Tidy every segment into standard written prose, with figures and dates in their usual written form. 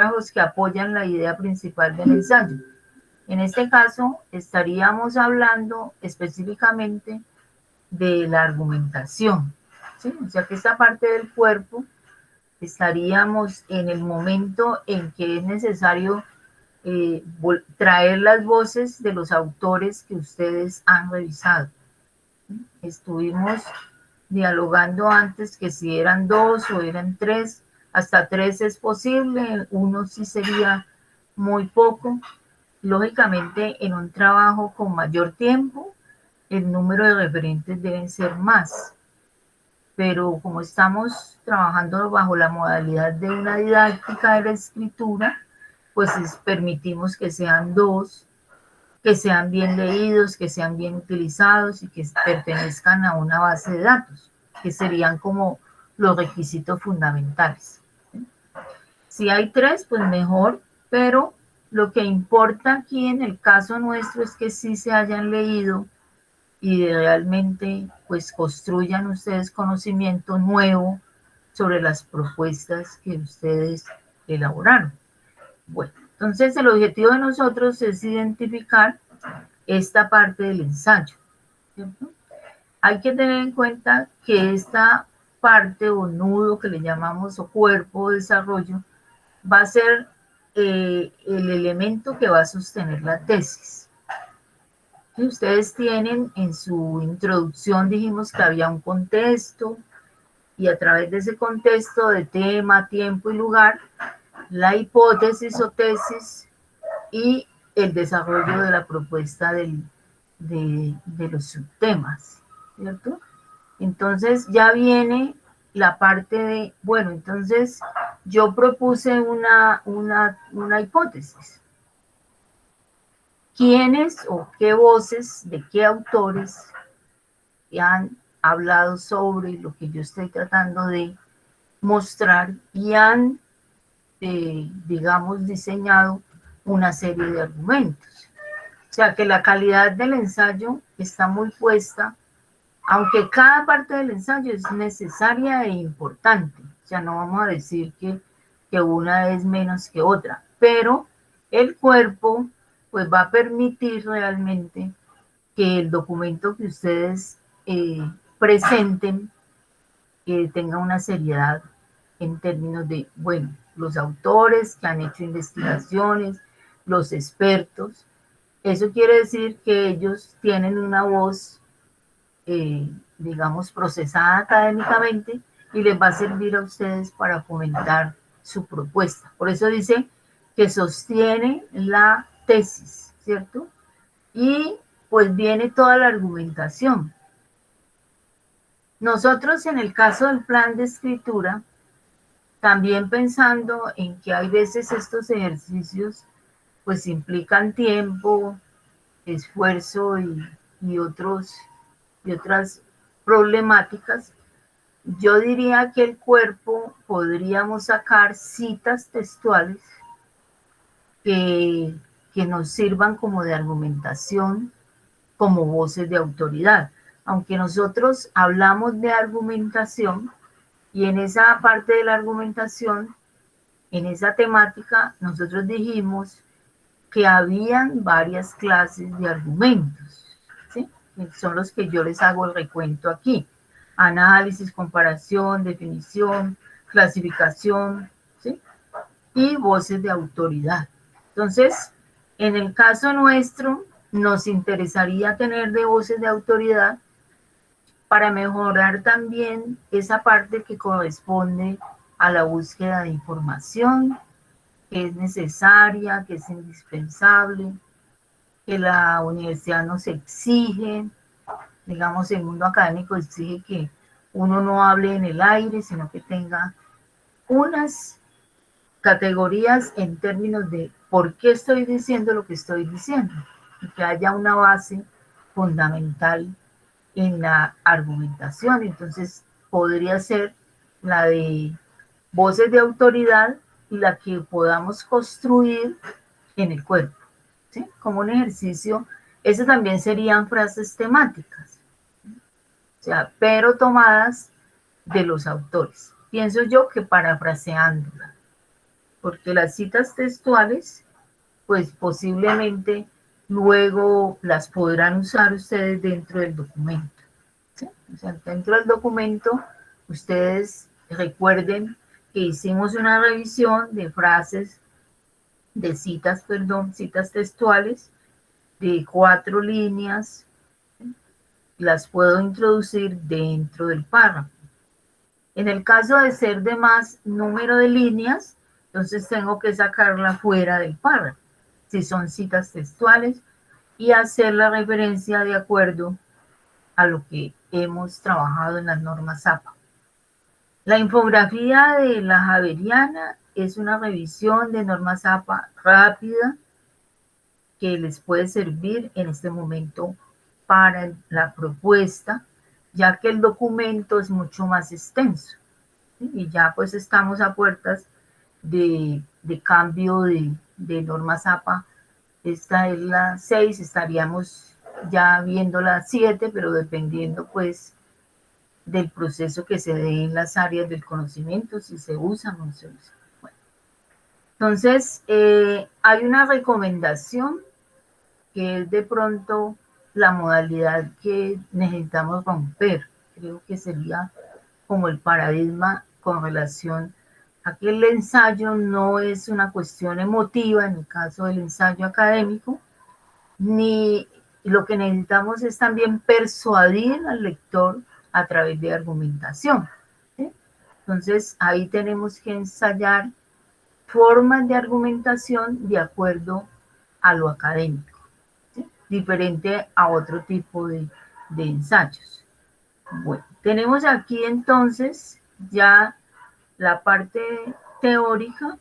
párrafos que apoyan la idea principal del ensayo. En este caso, estaríamos hablando específicamente de la argumentación, ¿sí? O sea que esta parte del cuerpo estaríamos en el momento en que es necesario traer las voces de los autores que ustedes han revisado. Estuvimos dialogando antes que si eran 2 o eran 3, hasta 3 es posible, 1 sí sería muy poco. Lógicamente, en un trabajo con mayor tiempo, el número de referentes deben ser más. Pero como estamos trabajando bajo la modalidad de una didáctica de la escritura, pues permitimos que sean 2, que sean bien leídos, que sean bien utilizados y que pertenezcan a una base de datos, que serían como los requisitos fundamentales. Si hay 3, pues mejor, pero lo que importa aquí en el caso nuestro es que sí se hayan leído y realmente pues construyan ustedes conocimiento nuevo sobre las propuestas que ustedes elaboraron. Bueno, entonces el objetivo de nosotros es identificar esta parte del ensayo, ¿cierto? Hay que tener en cuenta que esta parte o nudo que le llamamos o cuerpo de desarrollo va a ser el elemento que va a sostener la tesis. Y ustedes tienen en su introducción, dijimos que había un contexto y a través de ese contexto de tema, tiempo y lugar, la hipótesis o tesis y el desarrollo de la propuesta de los subtemas, ¿cierto? Entonces ya viene la parte de, bueno, entonces yo propuse una hipótesis. ¿Quiénes o qué voces de qué autores han hablado sobre lo que yo estoy tratando de mostrar y han, digamos, diseñado una serie de argumentos? O sea que la calidad del ensayo está muy puesta, aunque cada parte del ensayo es necesaria e importante. O sea, no vamos a decir que una es menos que otra, pero el cuerpo pues va a permitir realmente que el documento que ustedes presenten tenga una seriedad en términos de, bueno, los autores que han hecho investigaciones, los expertos. Eso quiere decir que ellos tienen una voz, digamos, procesada académicamente y les va a servir a ustedes para fomentar su propuesta. Por eso dice que sostiene la tesis, ¿cierto? Y pues viene toda la argumentación. Nosotros en el caso del plan de escritura, también pensando en que hay veces estos ejercicios pues implican tiempo, esfuerzo y otras problemáticas, yo diría que el cuerpo podríamos sacar citas textuales que, que nos sirvan como de argumentación, como voces de autoridad. Aunque nosotros hablamos de argumentación y en esa parte de la argumentación, en esa temática, nosotros dijimos que habían varias clases de argumentos, ¿sí? Son los que yo les hago el recuento aquí. Análisis, comparación, definición, clasificación, ¿sí? Y voces de autoridad. Entonces, en el caso nuestro, nos interesaría tener de voces de autoridad para mejorar también esa parte que corresponde a la búsqueda de información, que es necesaria, que es indispensable, que la universidad nos exige, digamos, el mundo académico exige que uno no hable en el aire, sino que tenga unas categorías en términos de por qué estoy diciendo lo que estoy diciendo y que haya una base fundamental en la argumentación. Entonces podría ser la de voces de autoridad y la que podamos construir en el cuerpo, ¿sí? Como un ejercicio. Eso también serían frases temáticas, o sea, pero tomadas de los autores. Pienso yo que parafraseándolas. porque las citas textuales, pues posiblemente luego las podrán usar ustedes dentro del documento. ¿Sí? O sea, dentro del documento, ustedes recuerden que hicimos una revisión de frases, de citas, perdón, citas textuales de 4 líneas, las puedo introducir dentro del párrafo. En el caso de ser de más número de líneas, entonces tengo que sacarla fuera del párrafo, si son citas textuales, y hacer la referencia de acuerdo a lo que hemos trabajado en las normas APA. La infografía de la Javeriana es una revisión de normas APA rápida que les puede servir en este momento para la propuesta, ya que el documento es mucho más extenso. ¿Sí? Y ya pues estamos a puertas de cambio de normas APA. Esta es la 6, estaríamos ya viendo la 7, pero dependiendo pues del proceso que se dé en las áreas del conocimiento, si se usan o no se usan. Bueno, entonces, hay una recomendación que es de pronto la modalidad que necesitamos romper. Creo que sería como el paradigma con relación a que el ensayo no es una cuestión emotiva, en el caso del ensayo académico, ni lo que necesitamos es también persuadir al lector a través de argumentación. ¿Sí? Entonces, ahí tenemos que ensayar formas de argumentación de acuerdo a lo académico, ¿sí? Diferente a otro tipo de ensayos. Bueno, tenemos aquí entonces ya la parte teórica,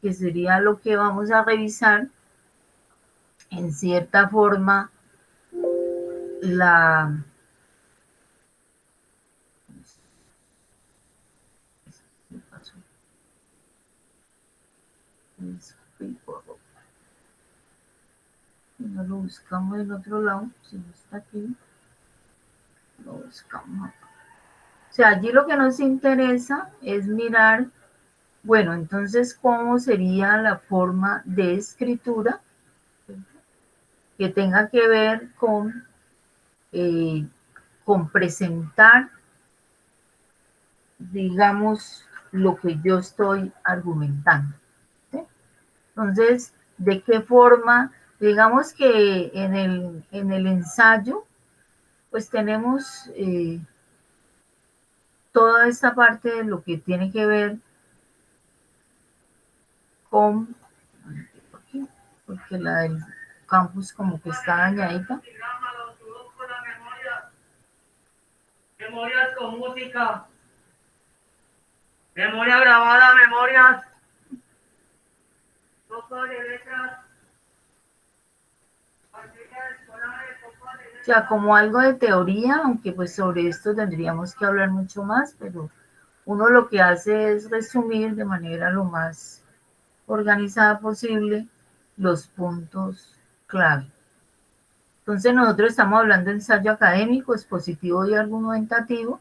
que sería lo que vamos a revisar en cierta forma la... No lo buscamos en otro lado, si no está aquí, lo buscamos acá. O sea, allí lo que nos interesa es mirar, bueno, entonces, ¿cómo sería la forma de escritura que tenga que ver con presentar, digamos, lo que yo estoy argumentando? ¿Sí? Entonces, ¿de qué forma? Digamos que en el ensayo, pues tenemos toda esta parte de lo que tiene que ver con, porque la del campus como que está dañadita. Memorias con música, memoria grabada, memorias, poco de letras, o sea, como algo de teoría, aunque pues sobre esto tendríamos que hablar mucho más, pero uno lo que hace es resumir de manera lo más organizada posible los puntos clave. Entonces nosotros estamos hablando de ensayo académico, expositivo y argumentativo,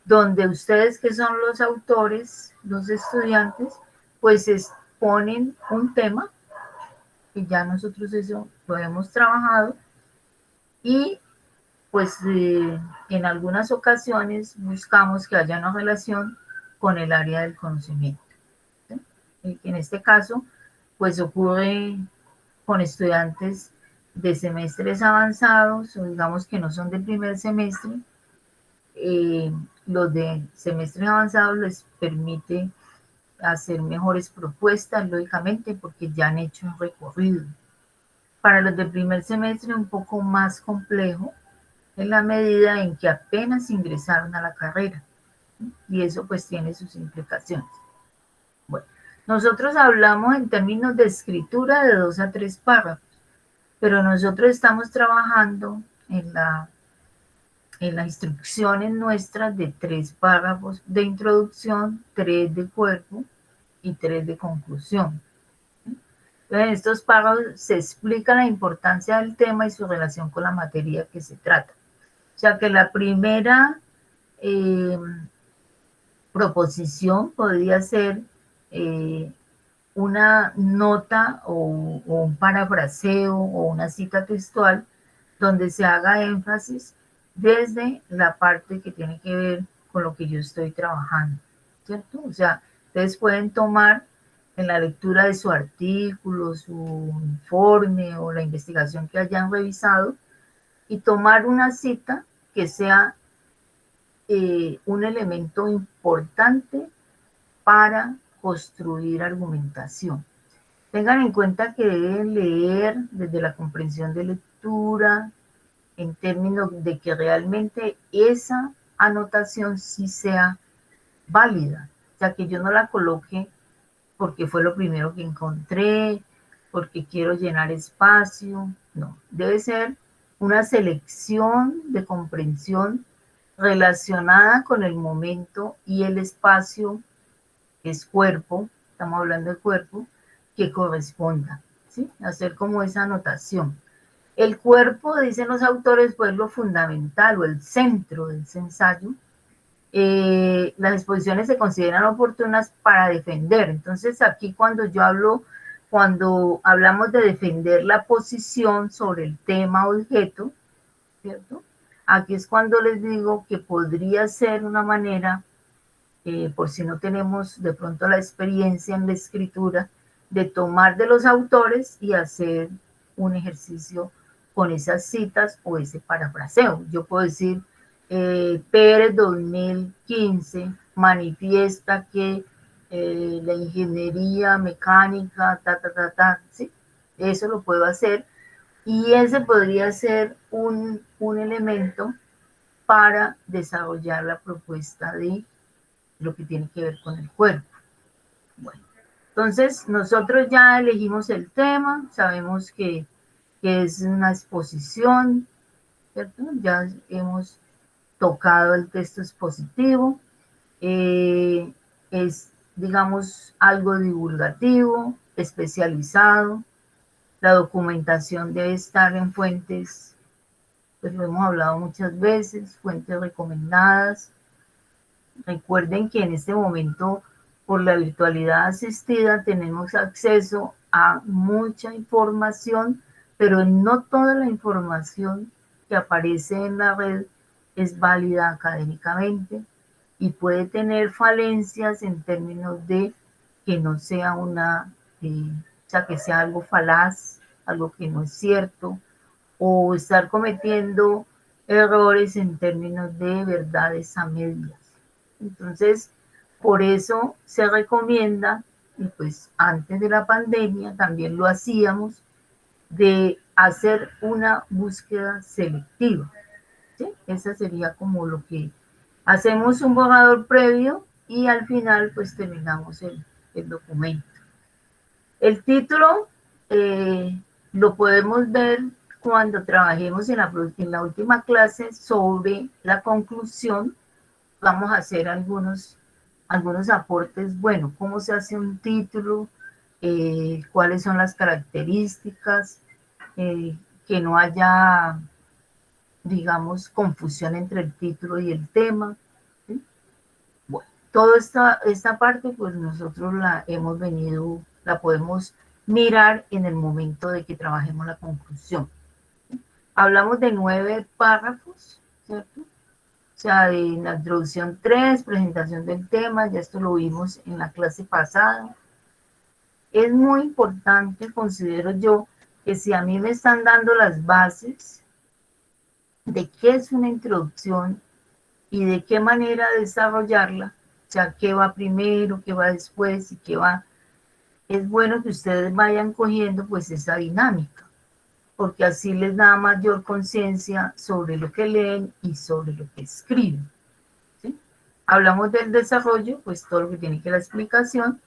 donde ustedes que son los autores, los estudiantes, pues exponen un tema, que ya nosotros eso lo hemos trabajado, y pues en algunas ocasiones buscamos que haya una relación con el área del conocimiento. ¿Sí? En este caso, pues ocurre con estudiantes de semestres avanzados o digamos que no son de primer semestre. Los de semestres avanzados les permite hacer mejores propuestas, lógicamente, porque ya han hecho un recorrido. Para los de primer semestre un poco más complejo, en la medida en que apenas ingresaron a la carrera. Y eso pues tiene sus implicaciones. Bueno, nosotros hablamos en términos de escritura de 2 a 3 párrafos, pero nosotros estamos trabajando en las instrucciones nuestras de 3 párrafos de introducción, 3 de cuerpo y 3 de conclusión. Entonces, en estos párrafos se explica la importancia del tema y su relación con la materia que se trata. O sea que la primera proposición podría ser eh, una nota o un parafraseo o una cita textual donde se haga énfasis desde la parte que tiene que ver con lo que yo estoy trabajando, ¿cierto? O sea, ustedes pueden tomar en la lectura de su artículo, su informe o la investigación que hayan revisado y tomar una cita que sea un elemento importante para construir argumentación. Tengan en cuenta que deben leer desde la comprensión de lectura, en términos de que realmente esa anotación sí sea válida. O sea, que yo no la coloque porque fue lo primero que encontré, porque quiero llenar espacio. No, debe ser una selección de comprensión relacionada con el momento y el espacio, que es cuerpo, estamos hablando de cuerpo, que corresponda, ¿sí? Hacer como esa anotación. El cuerpo, dicen los autores, pues lo fundamental o el centro del ensayo. Las exposiciones se consideran oportunas para defender. Entonces, aquí cuando hablamos de defender la posición sobre el tema objeto, ¿cierto? Aquí es cuando les digo que podría ser una manera, por si no tenemos de pronto la experiencia en la escritura, de tomar de los autores y hacer un ejercicio con esas citas o ese parafraseo. Yo puedo decir, Pérez 2015 manifiesta que la ingeniería mecánica, ¿sí? Eso lo puedo hacer y ese podría ser un elemento para desarrollar la propuesta de lo que tiene que ver con el cuerpo. Bueno, entonces nosotros ya elegimos el tema, sabemos que es una exposición, ¿cierto? Ya hemos tocado el texto expositivo, es, digamos, algo divulgativo, especializado, la documentación debe estar en fuentes, pues lo hemos hablado muchas veces, fuentes recomendadas. Recuerden que en este momento, por la virtualidad asistida, tenemos acceso a mucha información, pero no toda la información que aparece en la red es válida académicamente y puede tener falencias en términos de que no sea o sea, que sea algo falaz, algo que no es cierto, o estar cometiendo errores en términos de verdades a medias. Entonces, por eso se recomienda, y pues antes de la pandemia también lo hacíamos, de hacer una búsqueda selectiva, ¿sí? Esa sería como lo que hacemos, un borrador previo y al final pues terminamos el documento. El título lo podemos ver cuando trabajemos en la última clase sobre la conclusión. Vamos a hacer algunos aportes. Bueno, cómo se hace un título, cuáles son las características, que no haya, digamos, confusión entre el título y el tema, ¿sí? Bueno, toda esta parte, pues nosotros la podemos mirar en el momento de que trabajemos la conclusión. Hablamos de 9 párrafos, ¿cierto? O sea, en la introducción 3, presentación del tema, ya esto lo vimos en la clase pasada. Es muy importante, considero yo, que si a mí me están dando las bases de qué es una introducción y de qué manera desarrollarla, o sea, qué va primero, qué va después y qué va, es bueno que ustedes vayan cogiendo pues esa dinámica, porque así les da mayor conciencia sobre lo que leen y sobre lo que escriben, ¿sí? Hablamos del desarrollo, pues todo lo que tiene que ver la explicación,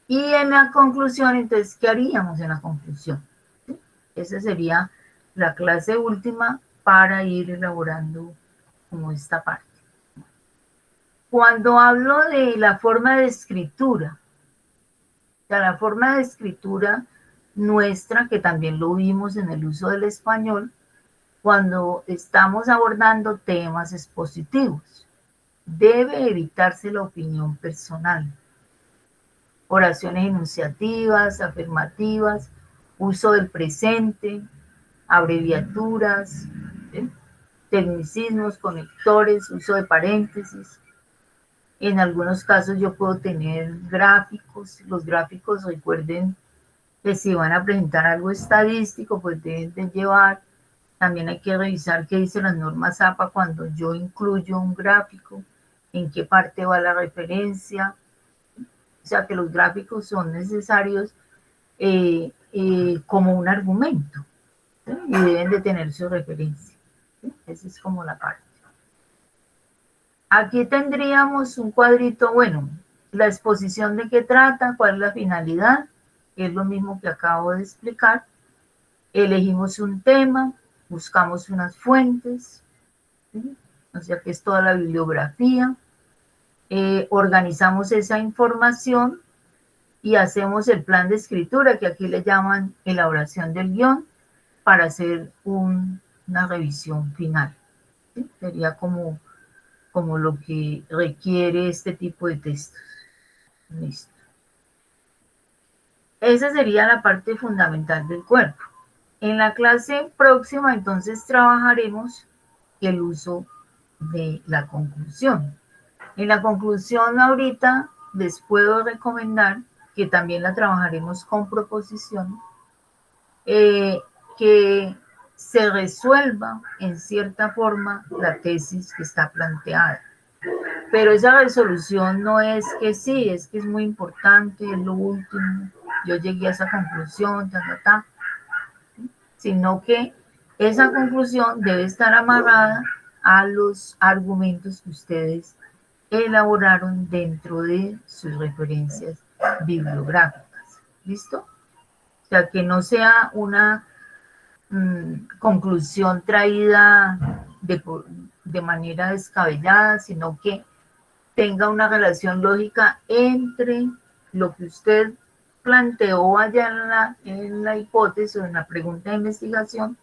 y en la conclusión, entonces, ¿qué haríamos en la conclusión? ¿Sí? Esa sería la clase última para ir elaborando como esta parte. Cuando hablo de la forma de escritura, o sea, la forma de escritura nuestra, que también lo vimos en el uso del español, cuando estamos abordando temas expositivos, debe evitarse la opinión personal. oraciones enunciativas, afirmativas, uso del presente, abreviaturas, ¿sí? Tecnicismos, conectores, uso de paréntesis. En algunos casos yo puedo tener gráficos. Los gráficos, recuerden que si van a presentar algo estadístico, pues deben de llevar. También hay que revisar qué dicen las normas APA cuando yo incluyo un gráfico, en qué parte va la referencia. O sea que los gráficos son necesarios como un argumento, ¿sí? Y deben de tener su referencia, ¿sí? Esa es como la parte. Aquí tendríamos un cuadrito, bueno, la exposición de qué trata, cuál es la finalidad, es lo mismo que acabo de explicar. Elegimos un tema, buscamos unas fuentes, ¿sí? O sea que es toda la bibliografía, organizamos esa información y hacemos el plan de escritura, que aquí le llaman elaboración del guión, para hacer una revisión final, ¿sí? Sería como lo que requiere este tipo de textos. Listo. Esa sería la parte fundamental del cuerpo. En la clase próxima, entonces, trabajaremos el uso de la conclusión. En la conclusión, ahorita les puedo recomendar que también la trabajaremos con proposiciones, que se resuelva en cierta forma la tesis que está planteada. Pero esa resolución no es que sí, es que es muy importante, es lo último, yo llegué a esa conclusión, sino que esa conclusión debe estar amarrada a los argumentos que ustedes elaboraron dentro de sus referencias bibliográficas. ¿Listo? O sea, que no sea una conclusión traída de manera descabellada, sino que tenga una relación lógica entre lo que usted planteó allá en la hipótesis o en la pregunta de investigación,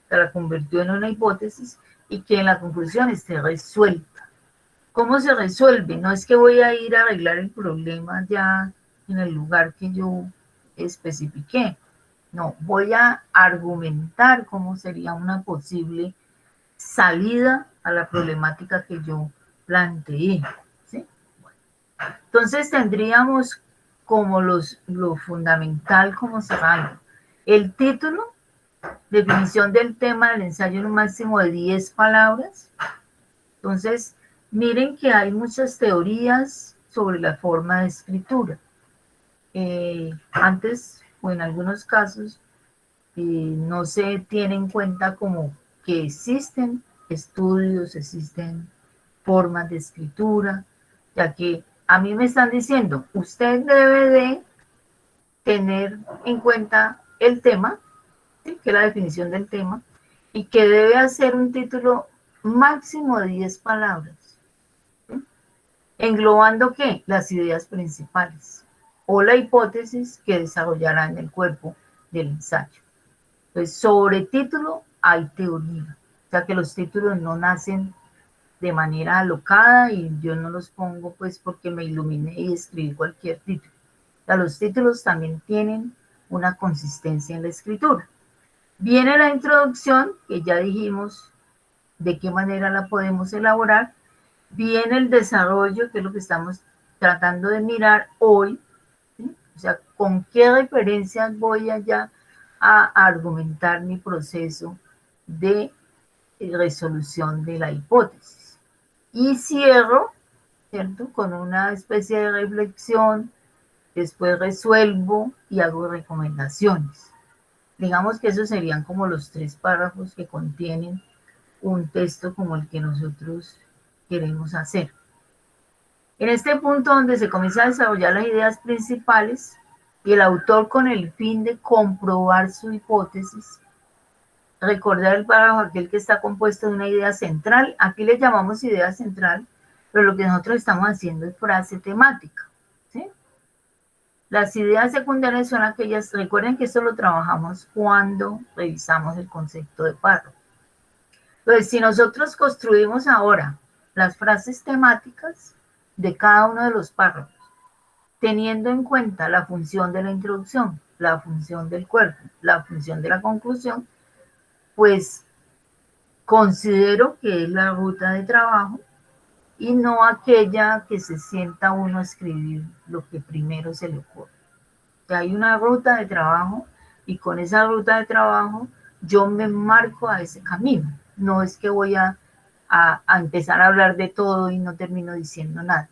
que la convirtió en una hipótesis y que en la conclusión esté resuelta. ¿Cómo se resuelve? No es que voy a ir a arreglar el problema ya en el lugar que yo especifiqué. No, voy a argumentar cómo sería una posible salida a la problemática que yo planteé. ¿Sí? Entonces tendríamos como lo fundamental como cerrando. El título, definición del tema del ensayo en un máximo de 10 palabras. Entonces, miren que hay muchas teorías sobre la forma de escritura. Antes, o en algunos casos, no se tiene en cuenta como que existen estudios, existen formas de escritura, ya que a mí me están diciendo, usted debe de tener en cuenta el tema, ¿sí? Que es la definición del tema, y que debe hacer un título máximo de 10 palabras, ¿sí? Englobando ¿qué? Las ideas principales o la hipótesis que desarrollará en el cuerpo del ensayo. Entonces, sobre título hay teoría, o sea que los títulos no nacen de manera alocada y yo no los pongo pues porque me iluminé y escribí cualquier título. O sea, los títulos también tienen una consistencia en la escritura. Viene la introducción, que ya dijimos de qué manera la podemos elaborar. Viene el desarrollo, que es lo que estamos tratando de mirar hoy, ¿sí? O sea, con qué referencias voy allá a argumentar mi proceso de resolución de la hipótesis. Y cierro, ¿cierto? Con una especie de reflexión, después resuelvo y hago recomendaciones. Digamos que esos serían como los 3 párrafos que contienen un texto como el que nosotros queremos hacer. En este punto donde se comienza a desarrollar las ideas principales y el autor con el fin de comprobar su hipótesis, recordar el párrafo aquel que está compuesto de una idea central, aquí le llamamos idea central, pero lo que nosotros estamos haciendo es frase temática, ¿sí? Las ideas secundarias son aquellas, recuerden que esto lo trabajamos cuando revisamos el concepto de párrafo. Entonces, si nosotros construimos ahora las frases temáticas de cada uno de los párrafos, teniendo en cuenta la función de la introducción, la función del cuerpo, la función de la conclusión, pues considero que es la ruta de trabajo y no aquella que se sienta uno a escribir lo que primero se le ocurre. Que hay una ruta de trabajo y con esa ruta de trabajo yo me marco a ese camino. No es que voy a empezar a hablar de todo y no termino diciendo nada.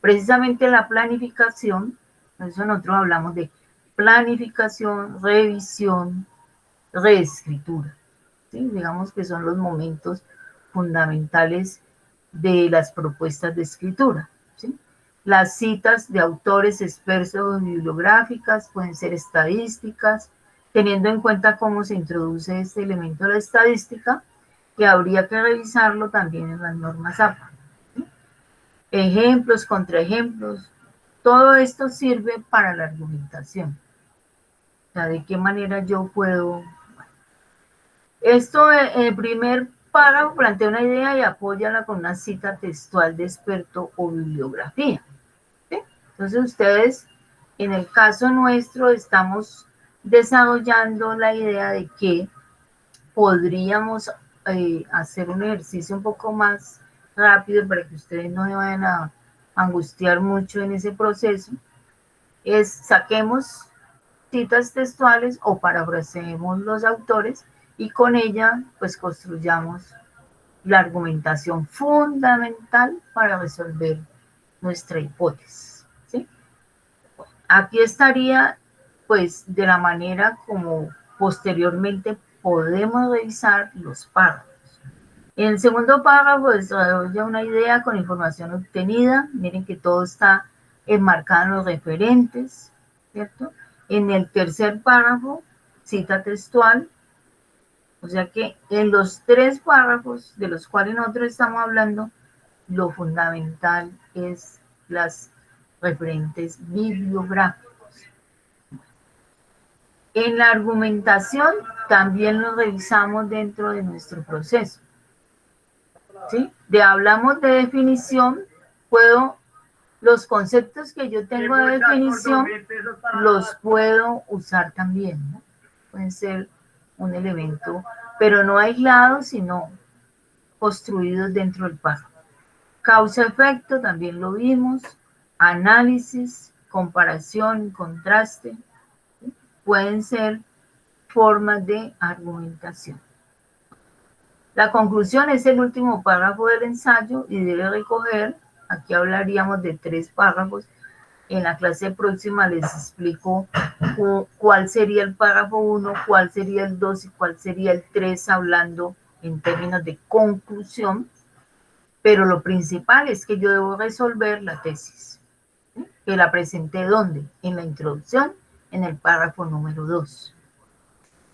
Precisamente la planificación, por eso nosotros hablamos de planificación, revisión, reescritura. ¿Sí? Digamos que son los momentos fundamentales de las propuestas de escritura. ¿Sí? Las citas de autores expertos bibliográficas pueden ser estadísticas, teniendo en cuenta cómo se introduce este elemento de la estadística, que habría que revisarlo también en las normas APA. ¿Sí? Ejemplos, contraejemplos, todo esto sirve para la argumentación. O sea, de qué manera yo puedo... Esto, el primer párrafo plantea una idea y apóyala con una cita textual de experto o bibliografía. ¿Sí? Entonces ustedes, en el caso nuestro, estamos desarrollando la idea de que podríamos hacer un ejercicio un poco más rápido para que ustedes no se vayan a angustiar mucho en ese proceso. Es saquemos citas textuales o parafraseemos los autores y con ella pues construyamos la argumentación fundamental para resolver nuestra hipótesis. ¿Sí? Aquí estaría pues de la manera como posteriormente podemos revisar los párrafos. En el segundo párrafo desarrolla una idea con información obtenida. Miren que todo está enmarcado en los referentes, ¿cierto? En el tercer párrafo, cita textual. O sea que en los tres párrafos de los cuales nosotros estamos hablando, lo fundamental es las referentes bibliográficos. En la argumentación también lo revisamos dentro de nuestro proceso. ¿Sí? Hablamos de definición, los conceptos que yo tengo de definición, los puedo usar también, ¿no? Pueden ser un elemento, pero no aislados, sino construidos dentro del párrafo. Causa-efecto, también lo vimos, análisis, comparación, contraste, ¿sí? Pueden ser formas de argumentación. La conclusión es el último párrafo del ensayo y debe recoger, aquí hablaríamos de 3 párrafos, en la clase próxima les explico cuál sería el párrafo 1, cuál sería el 2 y cuál sería el 3, hablando en términos de conclusión, pero lo principal es que yo debo resolver la tesis, ¿sí? Que la presenté ¿dónde? En la introducción, en el párrafo número 2.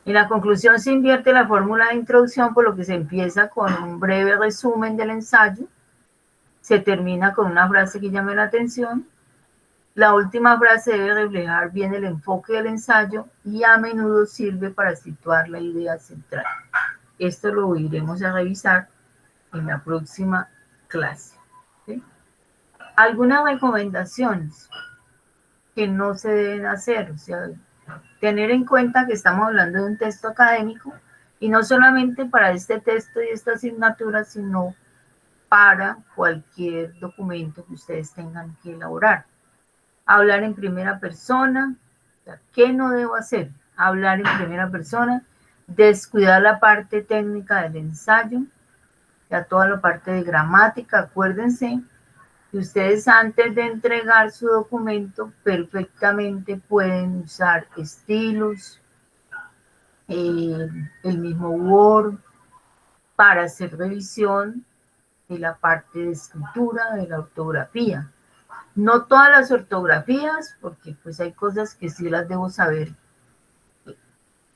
En la conclusión se invierte la fórmula de introducción, por lo que se empieza con un breve resumen del ensayo, se termina con una frase que llame la atención, la última frase debe reflejar bien el enfoque del ensayo y a menudo sirve para situar la idea central. Esto lo iremos a revisar en la próxima clase. ¿Sí? Algunas recomendaciones que no se deben hacer, o sea, tener en cuenta que estamos hablando de un texto académico y no solamente para este texto y esta asignatura, sino para cualquier documento que ustedes tengan que elaborar. Hablar en primera persona, ¿qué no debo hacer? Hablar en primera persona, descuidar la parte técnica del ensayo, ya toda la parte de gramática, acuérdense que ustedes antes de entregar su documento perfectamente pueden usar estilos, el mismo Word, para hacer revisión de la parte de escritura, de la ortografía. No todas las ortografías, porque pues hay cosas que sí las debo saber.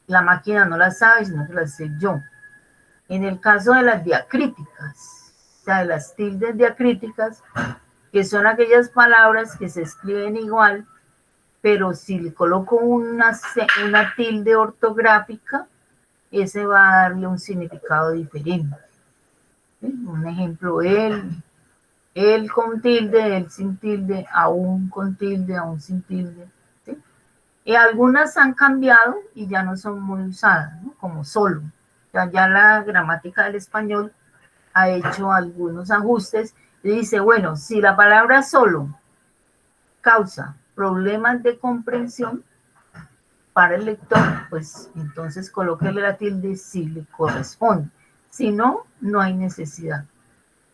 La máquina no las sabe, sino que las sé yo. En el caso de las diacríticas, o sea, de las tildes diacríticas, que son aquellas palabras que se escriben igual, pero si le coloco una tilde ortográfica, ese va a darle un significado diferente. ¿Sí? Un ejemplo, el con tilde, el sin tilde, aún con tilde, aún sin tilde. ¿Sí? Y algunas han cambiado y ya no son muy usadas, ¿no? Como solo. O sea, ya la gramática del español ha hecho algunos ajustes y dice, bueno, si la palabra solo causa problemas de comprensión para el lector, pues entonces colóquele la tilde si le corresponde. Si no, no hay necesidad.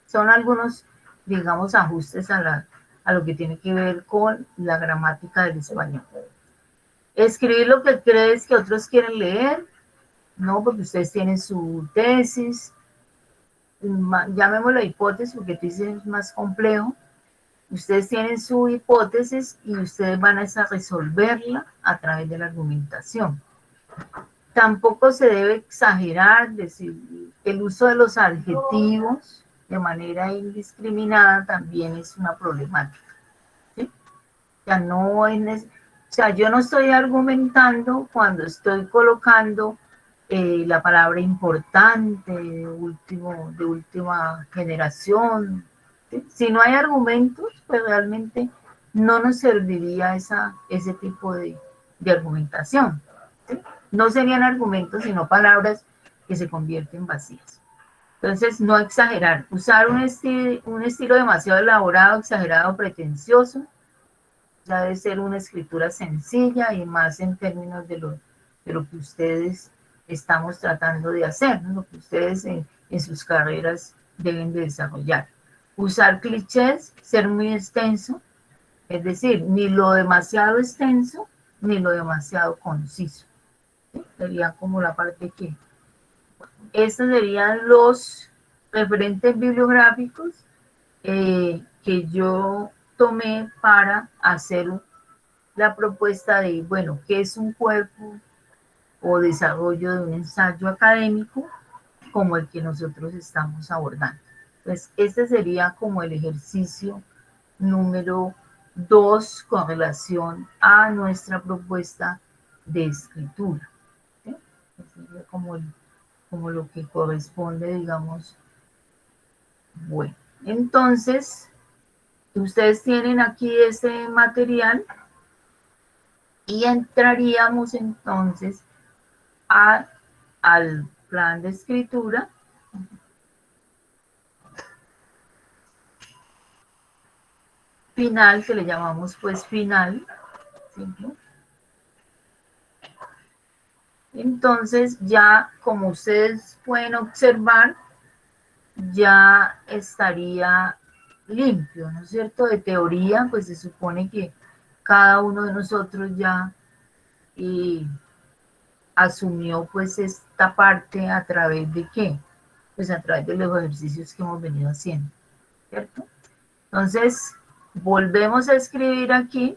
Son algunos, digamos, ajustes a lo que tiene que ver con la gramática del español. Escribir lo que crees que otros quieren leer, no, porque ustedes tienen su tesis, llamémoslo hipótesis, porque tú dices es más complejo. Ustedes tienen su hipótesis y ustedes van a resolverla a través de la argumentación. Tampoco se debe exagerar, decir, el uso de los adjetivos de manera indiscriminada también es una problemática. ¿Sí? O sea, no es, o sea, yo no estoy argumentando cuando estoy colocando la palabra importante, de última generación. ¿Sí? Si no hay argumentos, pues realmente no nos serviría ese tipo de argumentación. ¿Sí? No serían argumentos, sino palabras que se convierten vacías. Entonces, no exagerar, usar un estilo demasiado elaborado, exagerado, pretencioso, debe ser una escritura sencilla y más en términos de lo que ustedes estamos tratando de hacer, ¿no? Lo que ustedes en sus carreras deben de desarrollar. Usar clichés, ser muy extenso, es decir, ni lo demasiado extenso ni lo demasiado conciso. ¿Sí? Sería como la parte que... Estos serían los referentes bibliográficos que yo tomé para hacer la propuesta de, bueno, ¿qué es un cuerpo o desarrollo de un ensayo académico como el que nosotros estamos abordando? Pues este sería como el ejercicio número 2 con relación a nuestra propuesta de escritura. ¿Sí? Sería como lo que corresponde, digamos. Bueno, entonces, ustedes tienen aquí este material y entraríamos entonces al plan de escritura final, que le llamamos pues final. ¿Sí? Entonces ya, como ustedes pueden observar, ya estaría limpio, ¿no es cierto? De teoría, pues se supone que cada uno de nosotros ya asumió pues esta parte a través de qué, pues a través de los ejercicios que hemos venido haciendo, ¿cierto? Entonces, volvemos a escribir aquí,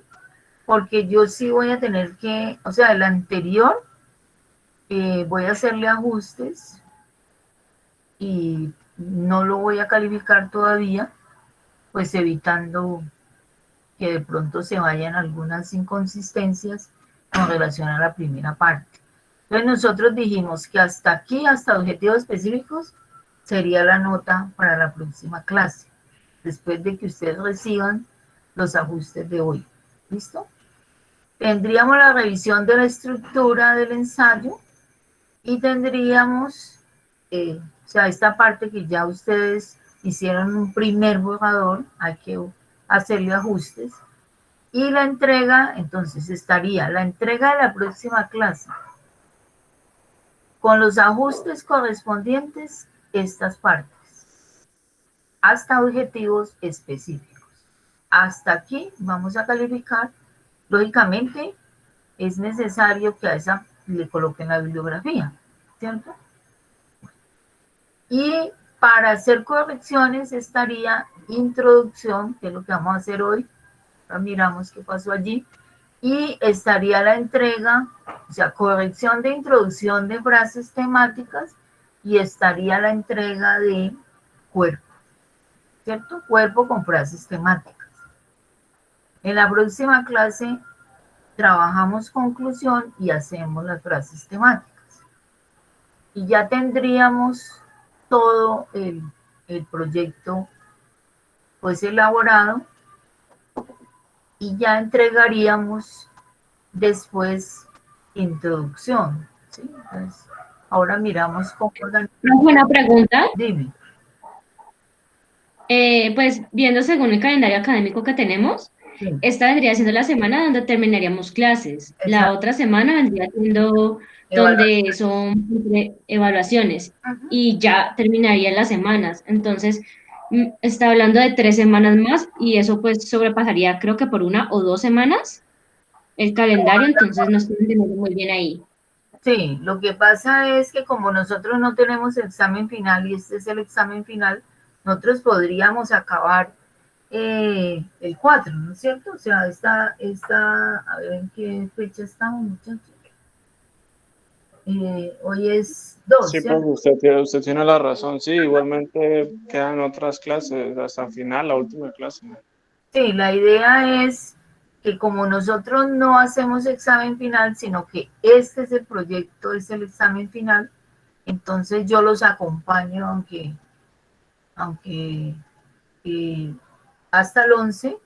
porque yo sí voy a tener que, o sea, el anterior, voy a hacerle ajustes y no lo voy a calificar todavía, pues evitando que de pronto se vayan algunas inconsistencias con relación a la primera parte. Entonces nosotros dijimos que hasta aquí, hasta objetivos específicos, sería la nota para la próxima clase, después de que ustedes reciban los ajustes de hoy. ¿Listo? Tendríamos la revisión de la estructura del ensayo y tendríamos, o sea, esta parte que ya ustedes hicieron un primer borrador, hay que hacerle ajustes. Y la entrega, entonces estaría la entrega de la próxima clase con los ajustes correspondientes estas partes, hasta objetivos específicos. Hasta aquí vamos a calificar. Lógicamente, es necesario que a esa le coloquen la bibliografía, ¿cierto? Y para hacer correcciones estaría introducción, que es lo que vamos a hacer hoy. Ahora miramos qué pasó allí. Y estaría la entrega, o sea, corrección de introducción de frases temáticas y estaría la entrega de cuerpo, ¿cierto? Cuerpo con frases temáticas. En la próxima clase trabajamos conclusión y hacemos las frases temáticas. Y ya tendríamos todo el proyecto pues elaborado, y ya entregaríamos después introducción, ¿sí? Entonces, ahora miramos cómo organizar. Una buena pregunta. Dime. Pues viendo según el calendario académico que tenemos, Sí, esta vendría siendo la semana donde terminaríamos clases. La exacto. otra semana vendría siendo donde Evaluación. son evaluaciones Ujú. y ya terminarían las semanas. Entonces, está hablando de 3 semanas más y eso pues sobrepasaría creo que por 1 o 2 semanas el calendario, entonces no estoy entendiendo muy bien ahí. Sí, lo que pasa es que como nosotros no tenemos examen final y este es el examen final, nosotros podríamos acabar el 4, ¿no es cierto? O sea, a ver en qué fecha estamos, muchachos. Hoy es 2, Sí, pues ¿cierto? usted tiene la razón. Sí, igualmente quedan otras clases hasta el final, la última clase. Sí, la idea es que como nosotros no hacemos examen final, sino que este es el proyecto, es el examen final, entonces yo los acompaño, aunque hasta el 11,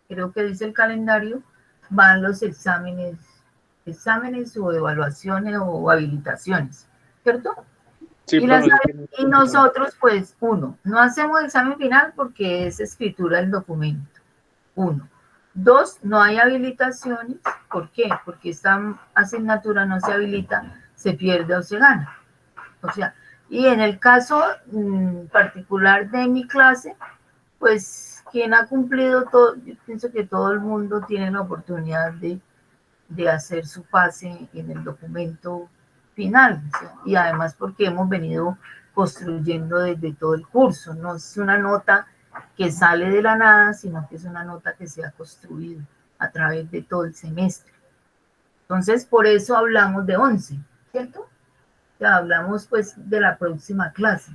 creo que dice el calendario, van los exámenes o evaluaciones o habilitaciones, ¿cierto? Sí, Y, las, profe, sí tiene y razón. nosotros, pues, no hacemos examen final porque es escritura del documento. 1. 2, no hay habilitaciones. ¿Por qué? Porque esta asignatura no se habilita, se pierde o se gana. O sea, y en el caso particular de mi clase, pues quien ha cumplido todo, yo pienso que todo el mundo tiene la oportunidad de hacer su pase en el documento final. O sea, y además porque hemos venido construyendo desde todo el curso. No es una nota que sale de la nada, sino que es una nota que se ha construido a través de todo el semestre. Entonces, por eso hablamos de 11, ¿cierto? O sea, hablamos pues de la próxima clase.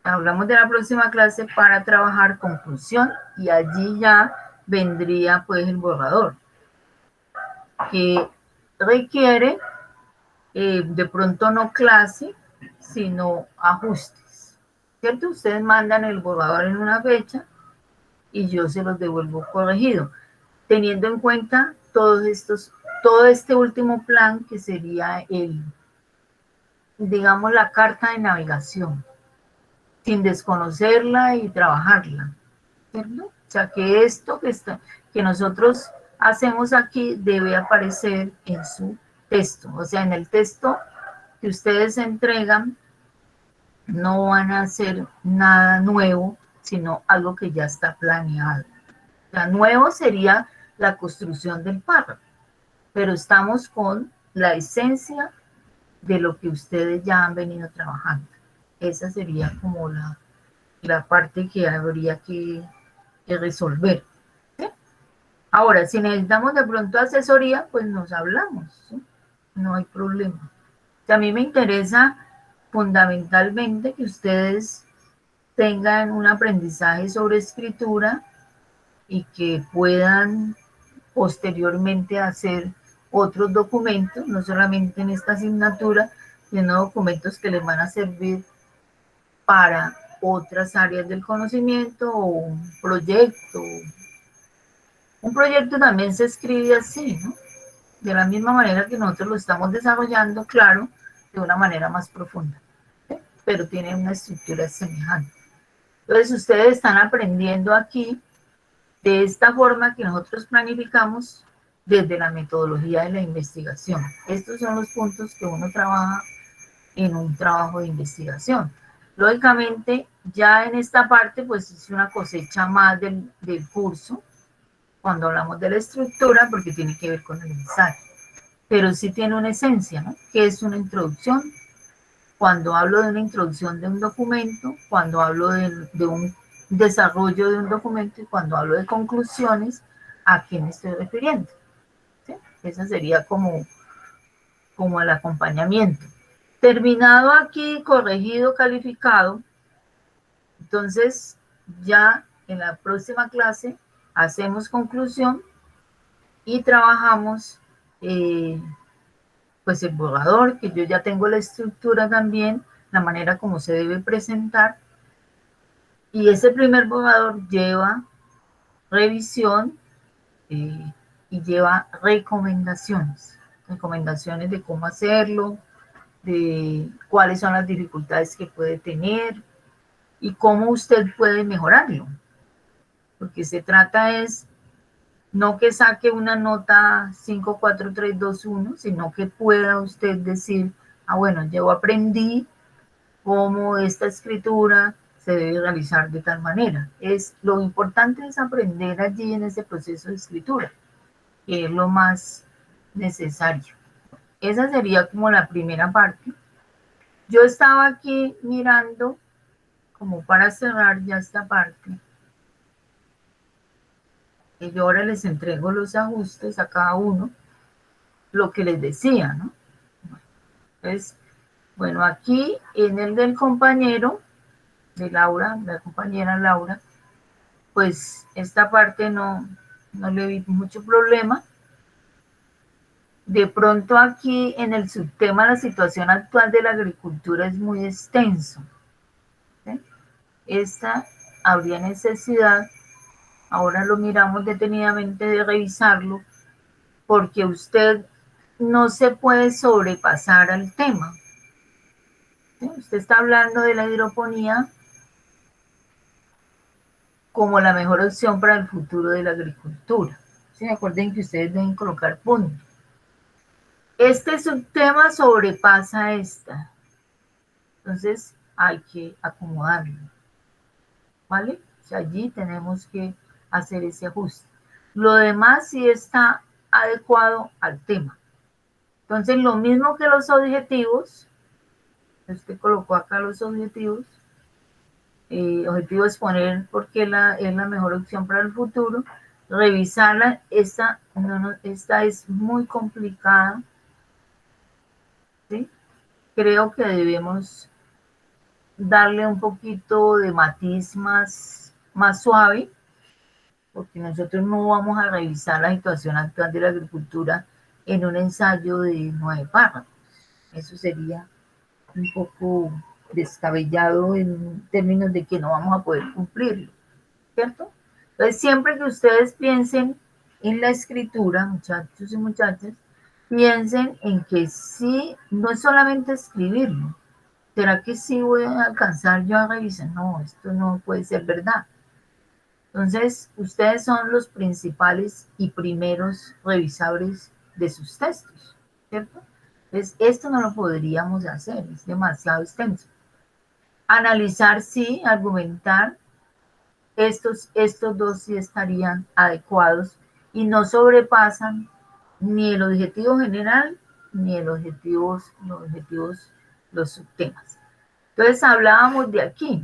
Hablamos de la próxima clase para trabajar conclusión y allí ya vendría pues el borrador que requiere de pronto no clase, sino ajustes, ¿cierto? Ustedes mandan el borrador en una fecha y yo se los devuelvo corregido, teniendo en cuenta todo este último plan que sería digamos, la carta de navegación, sin desconocerla y trabajarla, ¿cierto? O sea, que esto que nosotros hacemos aquí debe aparecer en su texto, o sea, en el texto que ustedes entregan no van a hacer nada nuevo, sino algo que ya está planeado. O sea, nuevo sería la construcción del párrafo, pero estamos con la esencia de lo que ustedes ya han venido trabajando. Esa sería como la parte que habría que resolver. ¿Sí? Ahora, si necesitamos de pronto asesoría, pues nos hablamos, ¿sí? No hay problema. A mí me interesa fundamentalmente que ustedes tengan un aprendizaje sobre escritura y que puedan posteriormente hacer otros documentos, no solamente en esta asignatura, sino documentos que les van a servir para otras áreas del conocimiento o un proyecto. Un proyecto también se escribe así, ¿no? De la misma manera que nosotros lo estamos desarrollando, claro, de una manera más profunda, ¿sí? Pero tiene una estructura semejante. Entonces, ustedes están aprendiendo aquí de esta forma que nosotros planificamos desde la metodología de la investigación. Estos son los puntos que uno trabaja en un trabajo de investigación. Lógicamente, ya en esta parte, pues es una cosecha más del curso, cuando hablamos de la estructura, porque tiene que ver con el ensayo. Pero sí tiene una esencia, ¿no? Que es una introducción. Cuando hablo de una introducción de un documento, cuando hablo de un desarrollo de un documento y cuando hablo de conclusiones, ¿a qué me estoy refiriendo? ¿Sí? Ese sería como el acompañamiento. Terminado aquí, corregido, calificado, entonces ya en la próxima clase hacemos conclusión y trabajamos pues el borrador, que yo ya tengo la estructura también, la manera como se debe presentar, Y ese primer borrador lleva revisión y lleva recomendaciones. Recomendaciones de cómo hacerlo, de cuáles son las dificultades que puede tener y cómo usted puede mejorarlo. Porque se trata es no que saque una nota 5, 4, 3, 2, 1, sino que pueda usted decir, ah, bueno, yo aprendí cómo esta escritura se debe realizar de tal manera. Lo importante es aprender allí en ese proceso de escritura, que es lo más necesario. Esa sería como la primera parte. Yo estaba aquí mirando, como para cerrar ya esta parte, y yo ahora les entrego los ajustes a cada uno, lo que les decía, ¿no? Entonces, bueno, aquí en el del compañero, de Laura, la compañera Laura, pues esta parte no le vi mucho problema. De pronto aquí en el subtema la situación actual de la agricultura es muy extenso. ¿Sí? Esta habría necesidad, ahora lo miramos detenidamente, de revisarlo, porque usted no se puede sobrepasar al tema. ¿Sí? Usted está hablando de la hidroponía como la mejor opción para el futuro de la agricultura. ¿Sí? Acuerden que ustedes deben colocar puntos. Este subtema sobrepasa esta. Entonces hay que acomodarlo. ¿Vale? O sea, allí tenemos que hacer ese ajuste. Lo demás sí está adecuado al tema. Entonces, lo mismo que los objetivos, usted colocó acá los objetivos, objetivo es poner por qué es la mejor opción para el futuro, revisarla, esta es muy complicada, ¿sí? Creo que debemos darle un poquito de matiz más suave, porque nosotros no vamos a revisar la situación actual de la agricultura en un ensayo de 9 párrafos. Eso sería un poco descabellado en términos de que no vamos a poder cumplirlo, ¿cierto? Entonces, siempre que ustedes piensen en la escritura, muchachos y muchachas, piensen en que sí, no es solamente escribirlo. ¿Será que sí voy a alcanzar yo a revisar? No, esto no puede ser verdad. Entonces, ustedes son los principales y primeros revisadores de sus textos, ¿cierto? Entonces, esto no lo podríamos hacer, es demasiado extenso. Analizar, sí, argumentar, estos dos sí estarían adecuados y no sobrepasan ni el objetivo general ni los subtemas. Entonces, hablábamos de aquí.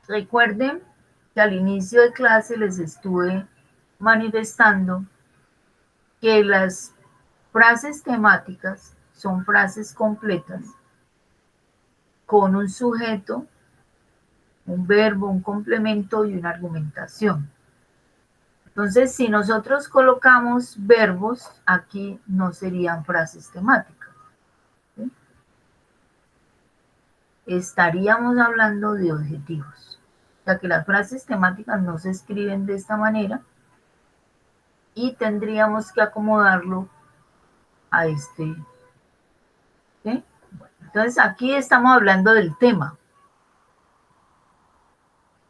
Recuerden que al inicio de clase les estuve manifestando que las frases temáticas son frases completas con un sujeto, un verbo, un complemento y una argumentación. Entonces, si nosotros colocamos verbos, aquí no serían frases temáticas, ¿sí? Estaríamos hablando de objetivos. O sea que las frases temáticas no se escriben de esta manera y tendríamos que acomodarlo a este. ¿Sí? Bueno, entonces aquí estamos hablando del tema.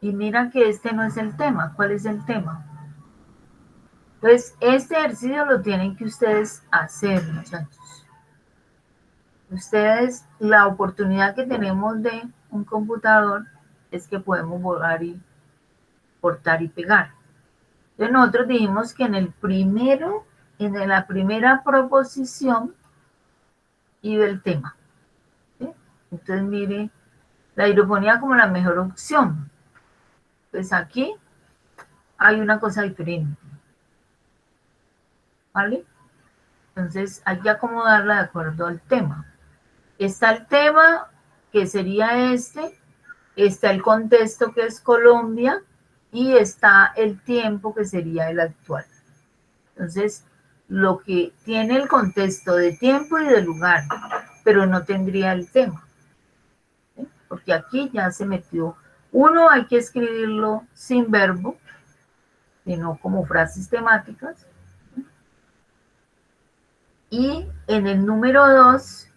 Y mira que este no es el tema. ¿Cuál es el tema? Entonces, este ejercicio lo tienen que ustedes hacer, muchachos. Ustedes, la oportunidad que tenemos de un computador es que podemos borrar y cortar y pegar. Entonces, nosotros dijimos que en la primera proposición iba el tema. ¿Sí? Entonces, mire, la hidroponía como la mejor opción. Pues aquí hay una cosa diferente. ¿Vale? Entonces, hay que acomodarla de acuerdo al tema. Está el tema, que sería este, está el contexto, que es Colombia, y está el tiempo, que sería el actual. Entonces, lo que tiene el contexto de tiempo y de lugar, pero no tendría el tema, ¿sí? Porque aquí ya se metió Uno hay que escribirlo sin verbo, sino como frases temáticas. Y en el número 2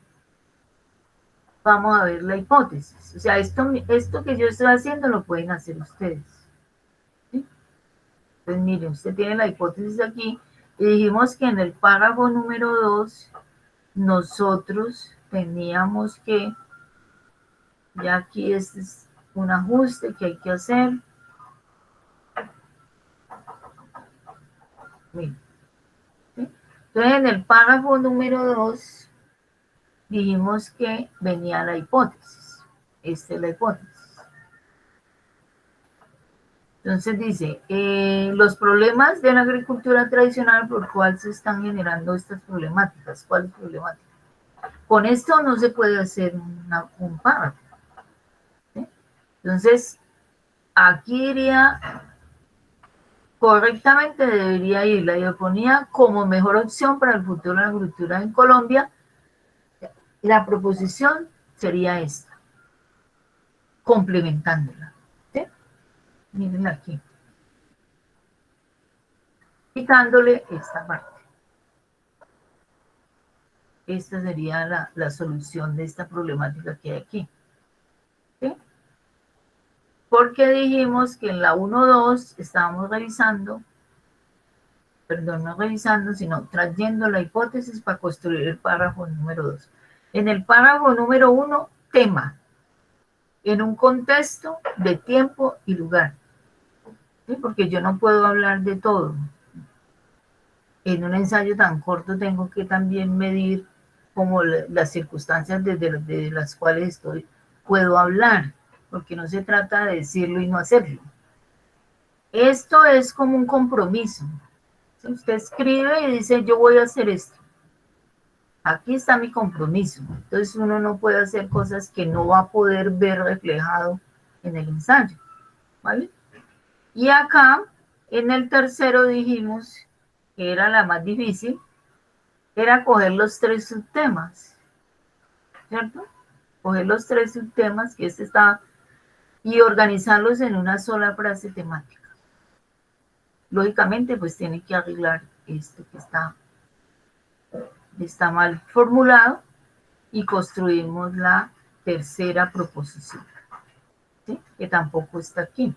vamos a ver la hipótesis. O sea, esto que yo estoy haciendo lo pueden hacer ustedes. ¿Sí? Entonces, miren, usted tiene la hipótesis aquí y dijimos que en el párrafo número 2 nosotros teníamos que, ya aquí este es un ajuste que hay que hacer. Miren, ¿sí? Entonces, en el párrafo número 2 dijimos que venía la hipótesis. Esta es la hipótesis. Entonces dice, los problemas de la agricultura tradicional por cuál se están generando estas problemáticas. ¿Cuáles problemáticas? Con esto no se puede hacer un párrafo. ¿Sí? Entonces, aquí iría, correctamente debería ir la hidroponía como mejor opción para el futuro de la agricultura en Colombia. La proposición sería esta, complementándola. ¿Sí? Miren aquí. Quitándole esta parte. Esta sería la solución de esta problemática que hay aquí. ¿Sí? Porque dijimos que en la 1.2 estábamos revisando, perdón, no revisando, sino trayendo la hipótesis para construir el párrafo número 2. En el párrafo número 1, tema, en un contexto de tiempo y lugar. ¿Sí? Porque yo no puedo hablar de todo. En un ensayo tan corto tengo que también medir como las circunstancias desde las cuales puedo hablar, porque no se trata de decirlo y no hacerlo. Esto es como un compromiso. Si usted escribe y dice, yo voy a hacer esto, aquí está mi compromiso. Entonces uno no puede hacer cosas que no va a poder ver reflejado en el ensayo, ¿vale? Y acá, en el tercero dijimos que era la más difícil, era coger los 3 subtemas, ¿cierto? Coger los 3 subtemas que este está y organizarlos en una sola frase temática. Lógicamente, pues tiene que arreglar esto que está mal formulado y construimos la tercera proposición, ¿sí? Que tampoco está aquí.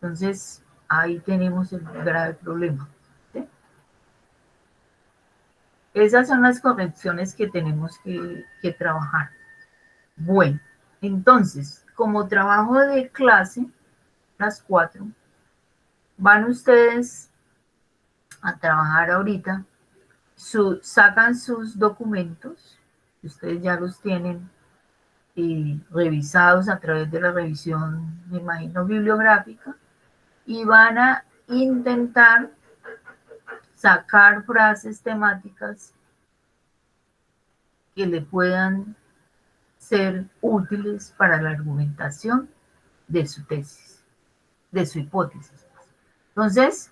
Entonces, ahí tenemos el grave problema. ¿Sí? Esas son las correcciones que tenemos que trabajar. Bueno, entonces, como trabajo de clase, las 4, van ustedes a trabajar ahorita, sacan sus documentos, ustedes ya los tienen revisados a través de la revisión, me imagino, bibliográfica, y van a intentar sacar frases temáticas que le puedan ser útiles para la argumentación de su tesis, de su hipótesis. Entonces,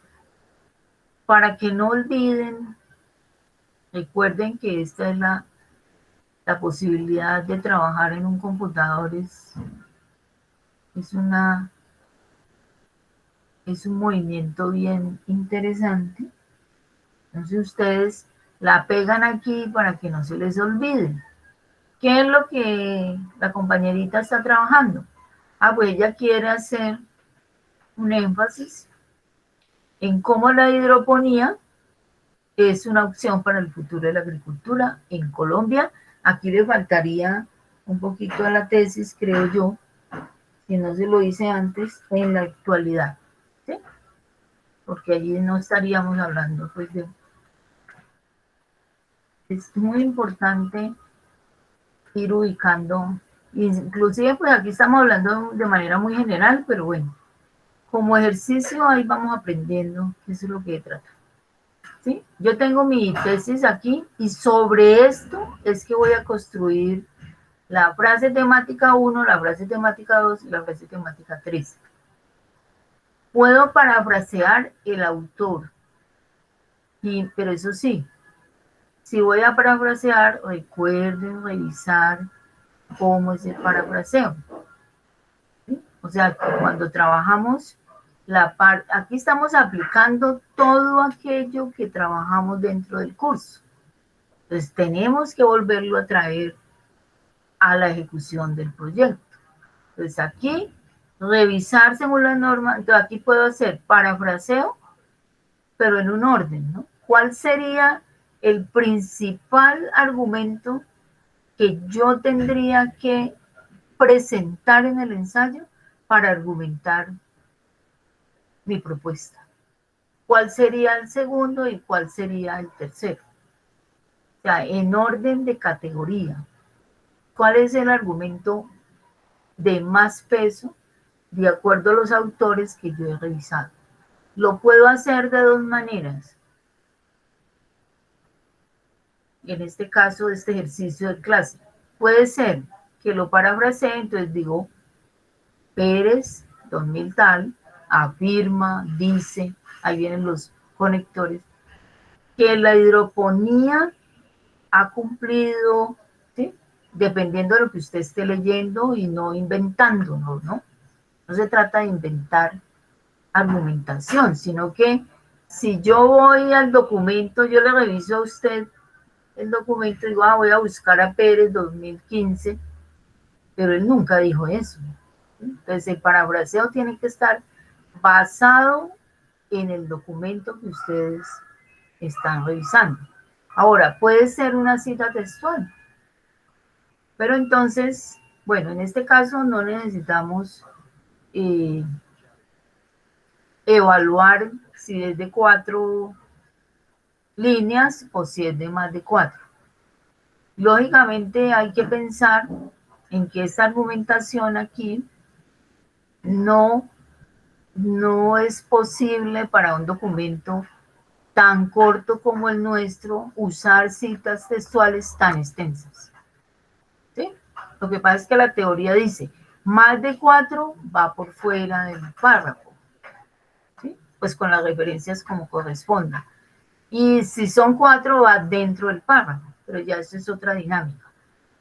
para que no olviden, recuerden que esta es la posibilidad de trabajar en un computador, es un movimiento bien interesante. Entonces ustedes la pegan aquí para que no se les olvide. ¿Qué es lo que la compañerita está trabajando? Pues ella quiere hacer un énfasis en cómo la hidroponía es una opción para el futuro de la agricultura en Colombia. Aquí le faltaría un poquito a la tesis, creo yo, si no se lo hice antes, en la actualidad, ¿sí? Porque allí no estaríamos hablando, pues, es muy importante ir ubicando, inclusive, pues aquí estamos hablando de manera muy general, pero bueno, como ejercicio ahí vamos aprendiendo qué es lo que trata. ¿Sí? Yo tengo mi tesis aquí y sobre esto es que voy a construir la frase temática 1, la frase temática 2 y la frase temática 3. Puedo parafrasear el autor, pero eso sí, si voy a parafrasear, recuerden revisar cómo es el parafraseo. O sea, que cuando trabajamos aquí estamos aplicando todo aquello que trabajamos dentro del curso. Entonces tenemos que volverlo a traer a la ejecución del proyecto. Entonces aquí, revisar según la norma, entonces aquí puedo hacer parafraseo, pero en un orden, ¿no? ¿Cuál sería el principal argumento que yo tendría que presentar en el ensayo para argumentar mi propuesta? ¿Cuál sería el segundo y cuál sería el tercero? O sea, en orden de categoría. ¿Cuál es el argumento de más peso de acuerdo a los autores que yo he revisado? Lo puedo hacer de dos maneras. En este caso, este ejercicio de clase. Puede ser que lo parafrasee, entonces digo, Pérez, 2000 tal, afirma, dice, ahí vienen los conectores, que la hidroponía ha cumplido, ¿sí? Dependiendo de lo que usted esté leyendo y no inventando, ¿no? No se trata de inventar argumentación, sino que si yo voy al documento, yo le reviso a usted el documento y digo, voy a buscar a Pérez 2015, pero él nunca dijo eso. Entonces el parafraseo tiene que estar basado en el documento que ustedes están revisando. Ahora, puede ser una cita textual, pero entonces, bueno, en este caso no necesitamos evaluar si es de 4 líneas o si es de más de 4. Lógicamente hay que pensar en que esta argumentación aquí no es posible para un documento tan corto como el nuestro usar citas textuales tan extensas. ¿Sí? Lo que pasa es que la teoría dice, más de 4 va por fuera del párrafo, ¿sí? Pues con las referencias como corresponda. Y si son 4 va dentro del párrafo, pero ya eso es otra dinámica.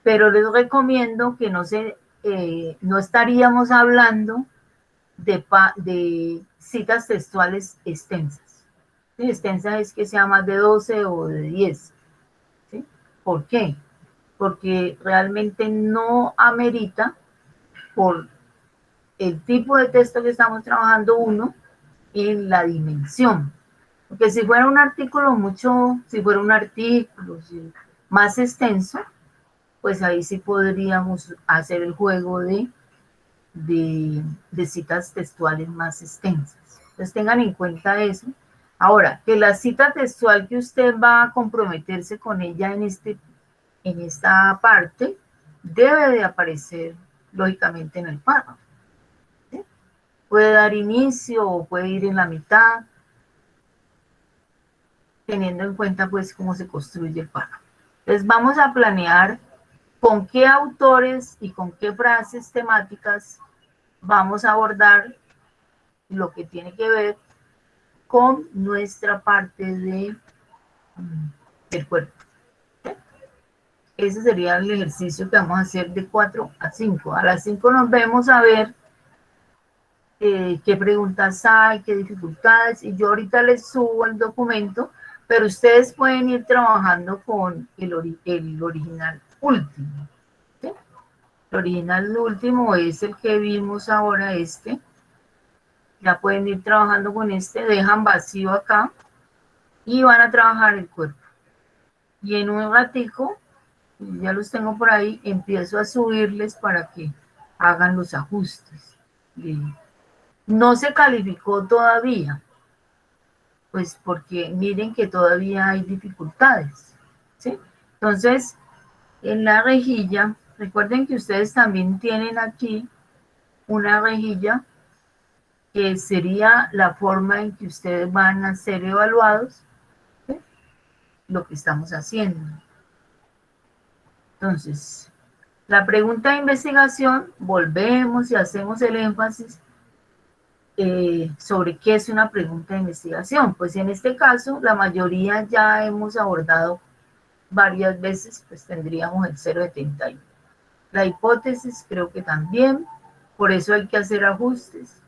Pero les recomiendo que no estaríamos hablando de citas textuales extensas. ¿Sí? Extensa es que sea más de 12 o de 10. ¿Sí? ¿Por qué? Porque realmente no amerita por el tipo de texto que estamos trabajando, uno, en la dimensión. Porque si fuera un artículo más extenso, pues ahí sí podríamos hacer el juego de citas textuales más extensas. Entonces tengan en cuenta eso. Ahora, que la cita textual que usted va a comprometerse con ella en esta parte debe de aparecer lógicamente en el párrafo. ¿Sí? Puede dar inicio o puede ir en la mitad, teniendo en cuenta pues cómo se construye el párrafo. Entonces vamos a planear con qué autores y con qué frases temáticas vamos a abordar lo que tiene que ver con nuestra parte del cuerpo. Ese sería el ejercicio que vamos a hacer de 4 a 5. A las 5 nos vemos a ver qué preguntas hay, qué dificultades, y yo ahorita les subo el documento, pero ustedes pueden ir trabajando con el original último. ¿Sí? El original último es el que vimos ahora, ya pueden ir trabajando con dejan vacío acá y van a trabajar el cuerpo. Y en un ratico, ya los tengo por ahí, empiezo a subirles para que hagan los ajustes. No se calificó todavía, pues porque miren que todavía hay dificultades, ¿sí? Entonces, en la rejilla, recuerden que ustedes también tienen aquí una rejilla que sería la forma en que ustedes van a ser evaluados, ¿sí? Lo que estamos haciendo. Entonces, la pregunta de investigación, volvemos y hacemos el énfasis sobre qué es una pregunta de investigación. Pues en este caso, la mayoría ya hemos abordado varias veces, pues tendríamos el 0,71. La hipótesis creo que también, Por eso hay que hacer ajustes.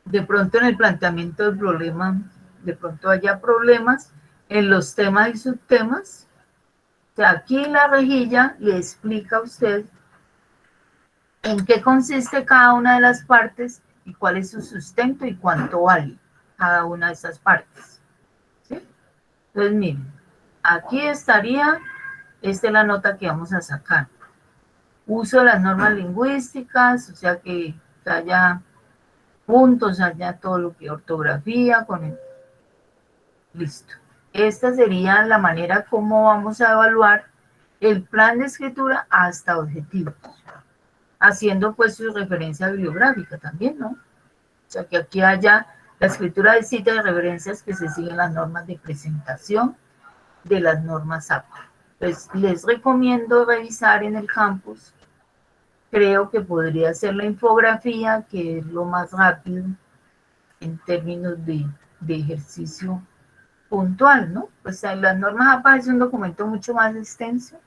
De pronto en el planteamiento del problema, de pronto haya problemas en los temas y subtemas. O sea, aquí la rejilla le explica a usted en qué consiste cada una de las partes y cuál es su sustento y cuánto vale cada una de esas partes. ¿Sí? Entonces, miren, aquí estaría, esta es la nota que vamos a sacar. Uso de las normas lingüísticas, o sea que haya puntos, haya todo lo que ortografía, con el... Listo. Esta sería la manera como vamos a evaluar el plan de escritura hasta objetivos, haciendo pues su referencia bibliográfica también, ¿no? O sea, que aquí haya la escritura de citas y referencias que se siguen las normas de presentación de las normas APA. Pues les recomiendo revisar en el campus. Creo que podría ser la infografía, que es lo más rápido en términos de ejercicio puntual, ¿no? Pues las normas APA es un documento mucho más extenso,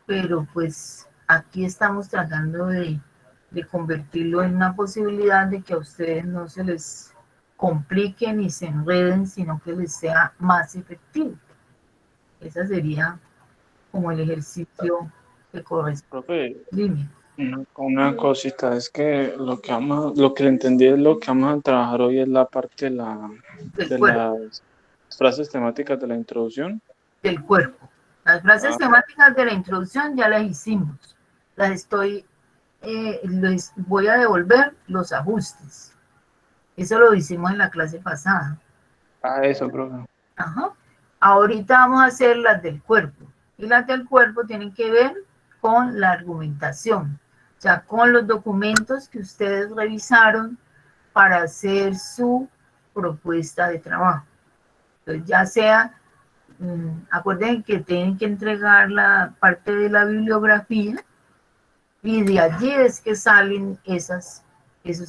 pero pues aquí estamos tratando de convertirlo en una posibilidad de que a ustedes no se les complique ni se enreden, sino que les sea más efectivo. Ese sería como el ejercicio que corresponde. Profe, Dime. una cosita, es que lo que le entendí es lo que vamos a trabajar hoy es la parte de las frases temáticas de la introducción. Del cuerpo. Las frases temáticas de la introducción ya las hicimos. Las estoy, les voy a devolver los ajustes. Eso lo hicimos en la clase pasada. Eso, profe. Ajá. Ahorita vamos a hacer las del cuerpo. Y las del cuerpo tienen que ver con la argumentación. O sea, con los documentos que ustedes revisaron para hacer su propuesta de trabajo. Entonces, ya sea, acuérdense que tienen que entregar la parte de la bibliografía y de allí es que salen esos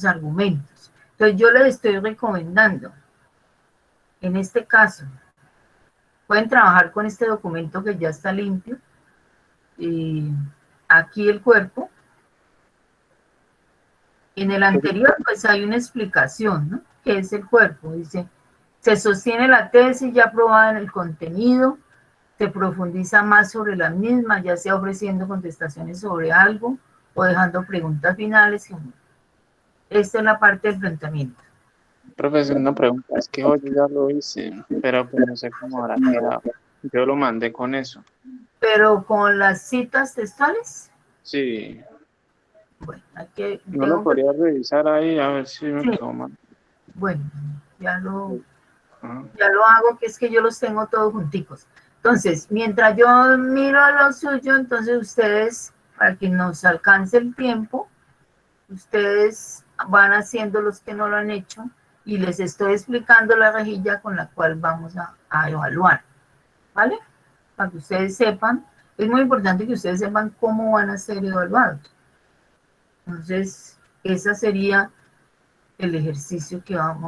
argumentos. Entonces, yo les estoy recomendando, en este caso, pueden trabajar con este documento que ya está limpio. Y aquí el cuerpo. En el anterior, pues hay una explicación, ¿no? ¿Qué es el cuerpo? Dice, se sostiene la tesis ya aprobada en el contenido, se profundiza más sobre la misma, ya sea ofreciendo contestaciones sobre algo o dejando preguntas finales. Esta es la parte del planteamiento. Profesor, una pregunta, es que hoy ya lo hice, pero pues no sé cómo habrá quedado. Yo lo mandé con eso. Pero con las citas textuales. Sí. Bueno, hay que... ¿No lo podría revisar ahí a ver si me quedó mal? Bueno, ya lo hago, que es que yo los tengo todos junticos. Entonces, mientras yo miro lo suyo, entonces ustedes, para que nos alcance el tiempo, ustedes van haciendo los que no lo han hecho y les estoy explicando la rejilla con la cual vamos a evaluar, ¿vale? Para que ustedes sepan, es muy importante que ustedes sepan cómo van a ser evaluados. Entonces, ese sería el ejercicio que vamos